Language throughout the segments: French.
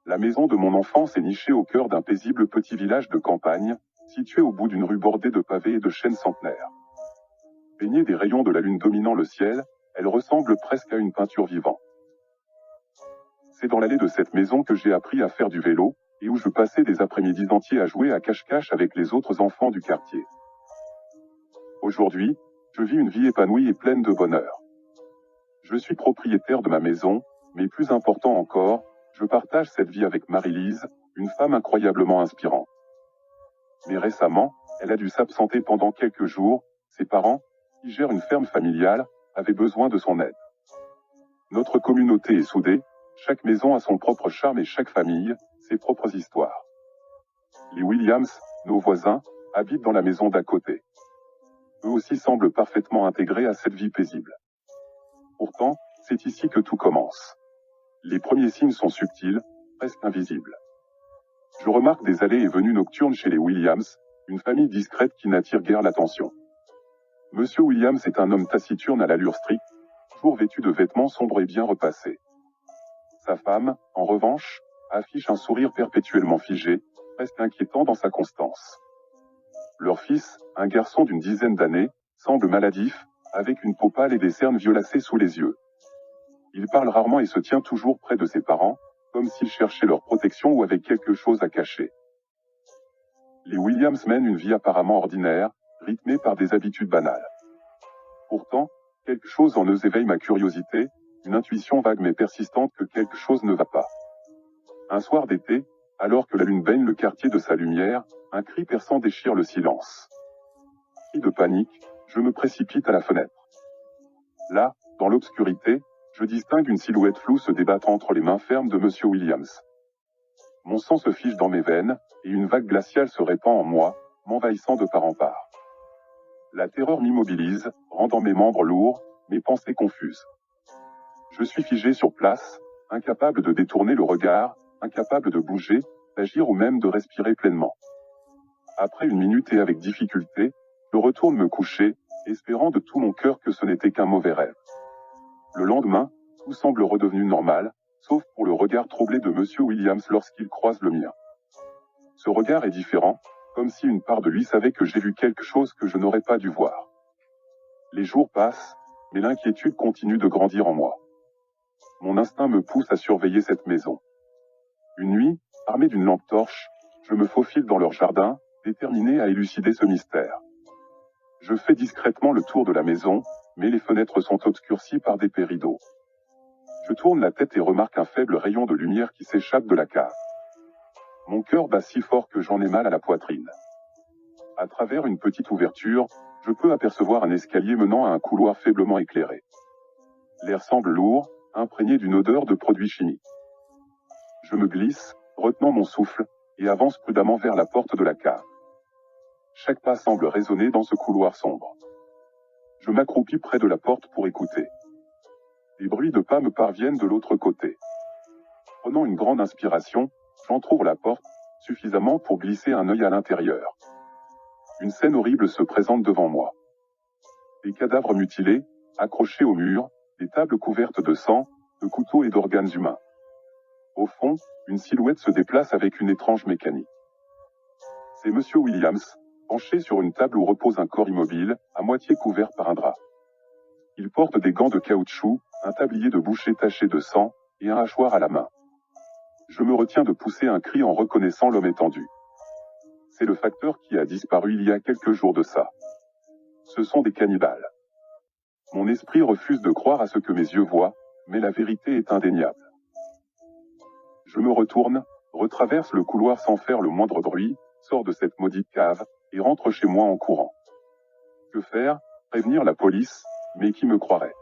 La maison de mon enfance est nichée au cœur d'un paisible petit village de campagne, situé au bout d'une rue bordée de pavés et de chênes centenaires. Baignée des rayons de la lune dominant le ciel, elle ressemble presque à une peinture vivante. C'est dans l'allée de cette maison que j'ai appris à faire du vélo, et où je passais des après-midi entiers à jouer à cache-cache avec les autres enfants du quartier. Aujourd'hui, je vis une vie épanouie et pleine de bonheur. Je suis propriétaire de ma maison, mais plus important encore, je partage cette vie avec Marie-Lise, une femme incroyablement inspirante. Mais récemment, elle a dû s'absenter pendant quelques jours, ses parents, qui gèrent une ferme familiale, avaient besoin de son aide. Notre communauté est soudée, chaque maison a son propre charme et chaque famille, ses propres histoires. Les Williams, nos voisins, habitent dans la maison d'à côté. Eux aussi semblent parfaitement intégrés à cette vie paisible. Pourtant, c'est ici que tout commence. Les premiers signes sont subtils, presque invisibles. Je remarque des allées et venues nocturnes chez les Williams, une famille discrète qui n'attire guère l'attention. Monsieur Williams est un homme taciturne à l'allure stricte, toujours vêtu de vêtements sombres et bien repassés. Sa femme, en revanche, affiche un sourire perpétuellement figé, presque inquiétant dans sa constance. Leur fils, un garçon d'une dizaine d'années, semble maladif, avec une peau pâle et des cernes violacées sous les yeux. Il parle rarement et se tient toujours près de ses parents, comme s'il cherchait leur protection ou avait quelque chose à cacher. Les Williams mènent une vie apparemment ordinaire, rythmée par des habitudes banales. Pourtant, quelque chose en eux éveille ma curiosité, une intuition vague mais persistante que quelque chose ne va pas. Un soir d'été, alors que la lune baigne le quartier de sa lumière, un cri perçant déchire le silence. Cri de panique, je me précipite à la fenêtre. Là, dans l'obscurité, je distingue une silhouette floue se débattre entre les mains fermes de Monsieur Williams. Mon sang se fige dans mes veines, et une vague glaciale se répand en moi, m'envahissant de part en part. La terreur m'immobilise, rendant mes membres lourds, mes pensées confuses. Je suis figé sur place, incapable de détourner le regard, incapable de bouger, d'agir ou même de respirer pleinement. Après une minute et avec difficulté, je retourne me coucher, espérant de tout mon cœur que ce n'était qu'un mauvais rêve. Le lendemain, tout semble redevenu normal, sauf pour le regard troublé de Monsieur Williams lorsqu'il croise le mien. Ce regard est différent, comme si une part de lui savait que j'ai vu quelque chose que je n'aurais pas dû voir. Les jours passent, mais l'inquiétude continue de grandir en moi. Mon instinct me pousse à surveiller cette maison. Une nuit, armé d'une lampe torche, je me faufile dans leur jardin, déterminé à élucider ce mystère. Je fais discrètement le tour de la maison, mais les fenêtres sont obscurcies par d'épais rideaux. Je tourne la tête et remarque un faible rayon de lumière qui s'échappe de la cave. Mon cœur bat si fort que j'en ai mal à la poitrine. À travers une petite ouverture, je peux apercevoir un escalier menant à un couloir faiblement éclairé. L'air semble lourd, imprégné d'une odeur de produits chimiques. Je me glisse, retenant mon souffle, et avance prudemment vers la porte de la cave. Chaque pas semble résonner dans ce couloir sombre. Je m'accroupis près de la porte pour écouter. Des bruits de pas me parviennent de l'autre côté. Prenant une grande inspiration, j'entrouvre la porte, suffisamment pour glisser un œil à l'intérieur. Une scène horrible se présente devant moi. Des cadavres mutilés, accrochés au mur, des tables couvertes de sang, de couteaux et d'organes humains. Au fond, une silhouette se déplace avec une étrange mécanique. C'est Monsieur Williams, penché sur une table où repose un corps immobile, à moitié couvert par un drap. Il porte des gants de caoutchouc, un tablier de boucher taché de sang, et un hachoir à la main. Je me retiens de pousser un cri en reconnaissant l'homme étendu. C'est le facteur qui a disparu il y a quelques jours de ça. Ce sont des cannibales. Mon esprit refuse de croire à ce que mes yeux voient, mais la vérité est indéniable. Je me retourne, retraverse le couloir sans faire le moindre bruit, sors de cette maudite cave, et rentre chez moi en courant. Que faire? Prévenir la police, mais qui me croirait?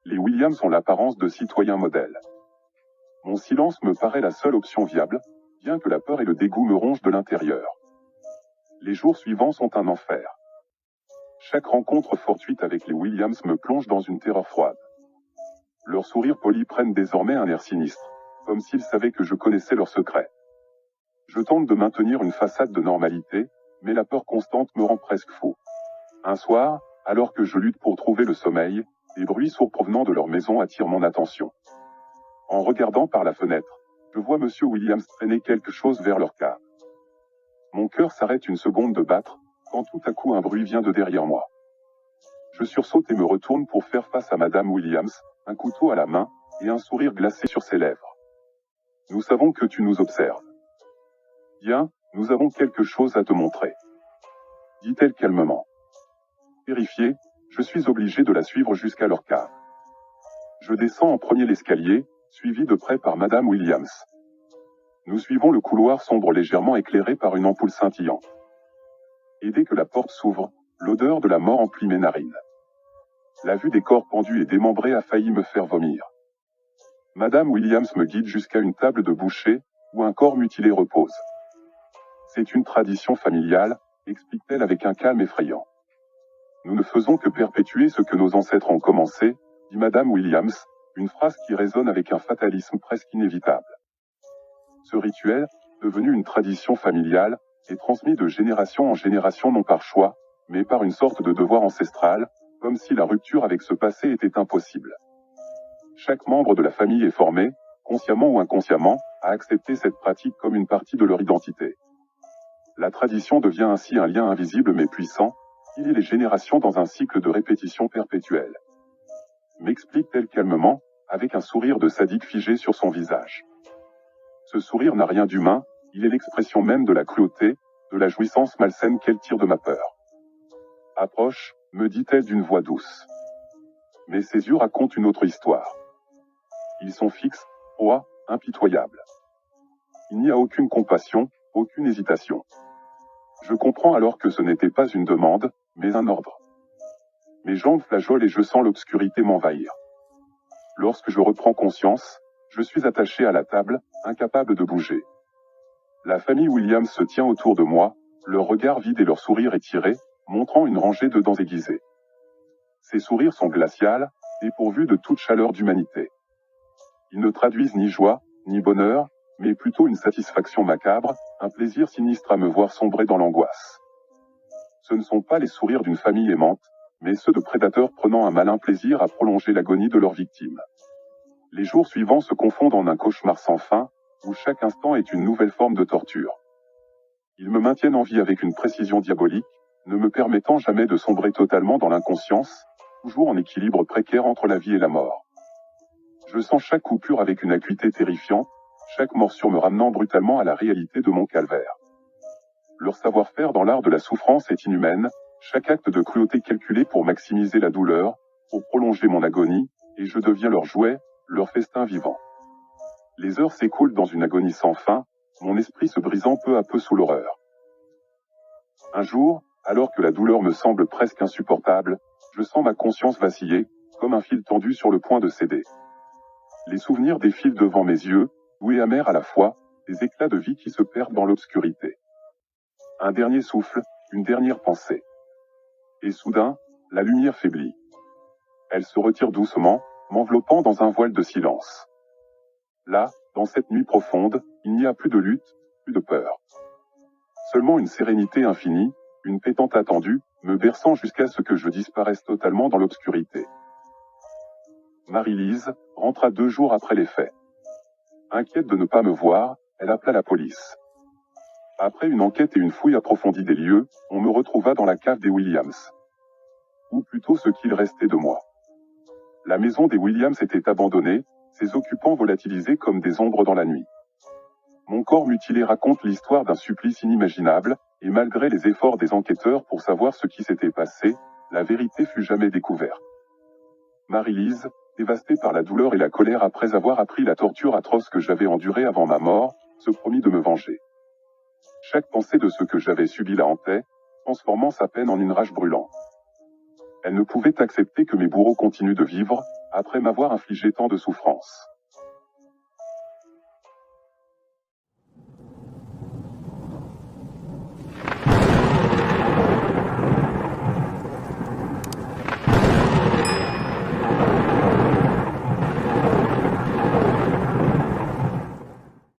Les Williams ont l'apparence de citoyens modèles. Mon silence me paraît la seule option viable, bien que la peur et le dégoût me rongent de l'intérieur. Les jours suivants sont un enfer. Chaque rencontre fortuite avec les Williams me plonge dans une terreur froide. Leurs sourires polis prennent désormais un air sinistre, comme s'ils savaient que je connaissais leurs secrets. Je tente de maintenir une façade de normalité, mais la peur constante me rend presque fou. Un soir, alors que je lutte pour trouver le sommeil, des bruits sourds provenant de leur maison attirent mon attention. En regardant par la fenêtre, Je vois Monsieur Williams traîner quelque chose vers leur cave. Mon cœur s'arrête une seconde de battre, quand tout à coup un bruit vient de derrière moi. Je sursaute et me retourne pour faire face à Madame Williams, un couteau à la main, et un sourire glacé sur ses lèvres. Nous savons que tu nous observes. Bien, nous avons quelque chose à te montrer. Dit-elle calmement. Terrifié, je suis obligé de la suivre jusqu'à leur cave. Je descends en premier l'escalier, suivi de près par Madame Williams. Nous suivons le couloir sombre légèrement éclairé par une ampoule scintillante. Et dès que la porte s'ouvre, l'odeur de la mort emplit mes narines. La vue des corps pendus et démembrés a failli me faire vomir. Madame Williams me guide jusqu'à une table de boucher, où un corps mutilé repose. C'est une tradition familiale, explique-t-elle avec un calme effrayant. Nous ne faisons que perpétuer ce que nos ancêtres ont commencé, dit Madame Williams, une phrase qui résonne avec un fatalisme presque inévitable. Ce rituel, devenu une tradition familiale, est transmis de génération en génération non par choix, mais par une sorte de devoir ancestral, comme si la rupture avec ce passé était impossible. Chaque membre de la famille est formé, consciemment ou inconsciemment, à accepter cette pratique comme une partie de leur identité. La tradition devient ainsi un lien invisible mais puissant, qui lie les générations dans un cycle de répétition perpétuelle. M'explique-t-elle calmement, avec un sourire de sadique figé sur son visage. Ce sourire n'a rien d'humain, il est l'expression même de la cruauté, de la jouissance malsaine qu'elle tire de ma peur. Approche, me dit-elle d'une voix douce. Mais ses yeux racontent une autre histoire. Ils sont fixes, froids, impitoyables. Il n'y a aucune compassion, aucune hésitation. Je comprends alors que ce n'était pas une demande, mais un ordre. Mes jambes flageolent et je sens l'obscurité m'envahir. Lorsque je reprends conscience, je suis attaché à la table, incapable de bouger. La famille Williams se tient autour de moi, leur regard vide et leur sourire étiré, montrant une rangée de dents aiguisées. Ces sourires sont glacials, dépourvus de toute chaleur d'humanité. Ils ne traduisent ni joie, ni bonheur, mais plutôt une satisfaction macabre, un plaisir sinistre à me voir sombrer dans l'angoisse. Ce ne sont pas les sourires d'une famille aimante, mais ceux de prédateurs prenant un malin plaisir à prolonger l'agonie de leurs victimes. Les jours suivants se confondent en un cauchemar sans fin, où chaque instant est une nouvelle forme de torture. Ils me maintiennent en vie avec une précision diabolique, ne me permettant jamais de sombrer totalement dans l'inconscience, toujours en équilibre précaire entre la vie et la mort. Je sens chaque coupure avec une acuité terrifiante, chaque morsure me ramenant brutalement à la réalité de mon calvaire. Leur savoir-faire dans l'art de la souffrance est inhumaine, chaque acte de cruauté calculé pour maximiser la douleur, pour prolonger mon agonie, et je deviens leur jouet, leur festin vivant. Les heures s'écoulent dans une agonie sans fin, mon esprit se brisant peu à peu sous l'horreur. Un jour, alors que la douleur me semble presque insupportable, je sens ma conscience vaciller, comme un fil tendu sur le point de céder. Les souvenirs défilent devant mes yeux, doux et amers à la fois, des éclats de vie qui se perdent dans l'obscurité. Un dernier souffle, une dernière pensée. Et soudain, la lumière faiblit. Elle se retire doucement, m'enveloppant dans un voile de silence. Là, dans cette nuit profonde, il n'y a plus de lutte, plus de peur. Seulement une sérénité infinie, une pétante attendue, me berçant jusqu'à ce que je disparaisse totalement dans l'obscurité. Marie-Lise rentra 2 jours après les faits. Inquiète de ne pas me voir, elle appela la police. Après une enquête et une fouille approfondie des lieux, on me retrouva dans la cave des Williams. Ou plutôt ce qu'il restait de moi. La maison des Williams était abandonnée, ses occupants volatilisés comme des ombres dans la nuit. Mon corps mutilé raconte l'histoire d'un supplice inimaginable, et malgré les efforts des enquêteurs pour savoir ce qui s'était passé, la vérité fut jamais découverte. Marie-Lise, dévastée par la douleur et la colère après avoir appris la torture atroce que j'avais endurée avant ma mort, se promit de me venger. Chaque pensée de ce que j'avais subi la hantait, transformant sa peine en une rage brûlante. Elle ne pouvait accepter que mes bourreaux continuent de vivre, après m'avoir infligé tant de souffrances.